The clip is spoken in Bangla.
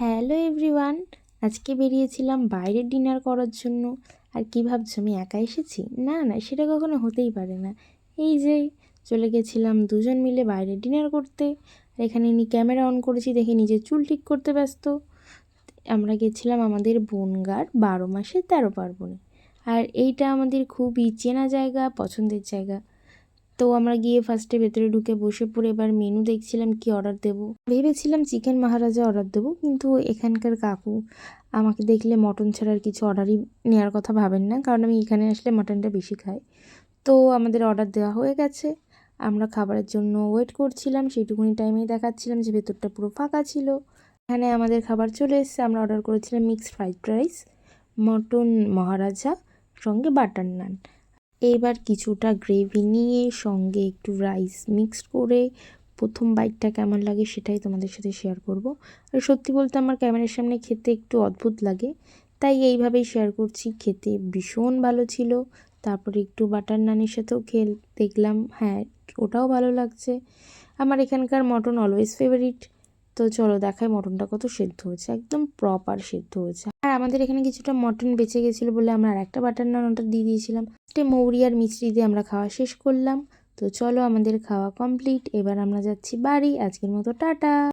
হ্যালো এভরিওয়ান, আজকে বেরিয়েছিলাম বাইরে ডিনার করার জন্য। আর কি ভাবছো আমি একা এসেছি? না না, সেটা কখনো হতেই পারে না। এই যে চলে গেছিলাম দুজন মিলে বাইরে ডিনার করতে। আর এখানে ক্যামেরা অন করেছি দেখে নিজের চুল ঠিক করতে ব্যস্ত। আমরা গেছিলাম আমাদের বনগাঁর 12 মাসে 13 পার্বণে। আর এইটা আমাদের খুবই চেনা জায়গা, পছন্দের জায়গা। তো আমরা গিয়ে ফার্স্টে ভেতরে ঢুকে বসে পড়ে এবার মেনু দেখছিলাম কি অর্ডার দেবো। ভেবেছিলাম চিকেন মহারাজা অর্ডার দেবো, কিন্তু এখানকার কাকু আমাকে দেখলে মটন ছাড়া আর কিছু অর্ডারই নেওয়ার কথা ভাবেন না, কারণ আমি এখানে আসলে মটনটা বেশি খাই। তো আমাদের অর্ডার দেওয়া হয়ে গেছে। আমরা খাবারের জন্য ওয়েট করছিলাম, সেইটুকুনি টাইমেই দেখাচ্ছিলাম যে ভেতরটা পুরো ফাঁকা ছিল। এখানে আমাদের খাবার চলে এসেছে। আমরা অর্ডার করেছিলাম মিক্সড ফ্রাইড রাইস, মটন মহারাজা, সঙ্গে বাটার নান। এবার কিছুটা গ্রেভি নিয়ে সঙ্গে একটু রাইস মিক্সড করে প্রথম বাইটটা কেমন লাগে সেটাই তোমাদের সাথে শেয়ার করব। আর সত্যি বলতে আমার ক্যামেরার সামনে খেতে একটু অদ্ভুত লাগে, তাই এইভাবেই শেয়ার করছি। খেতে ভীষণ ভালো ছিল। তারপরে একটু বাটার নানের সাথেও দেখলাম, হ্যাঁ ওটাও ভালো লাগছে। আমার এখানকার মটন অলওয়েজ ফেভারিট। তো চলো দেখায় মটনটা কত সেদ্ধ হয়েছে, একদম প্রপার সেদ্ধ হয়েছে। আর আমাদের এখানে কিছুটা মটন বেঁচে গেছিলো বলে আমরা আর একটা বাটার নান অর্ডার দিয়ে দিয়েছিলাম। মৌরি আর মিষ্টি দিয়ে আমরা খাওয়া শেষ করলাম। তো চলো আমাদের খাওয়া কমপ্লিট, এবার আমরা যাচ্ছি বাড়ি। আজকের মতো টাটা।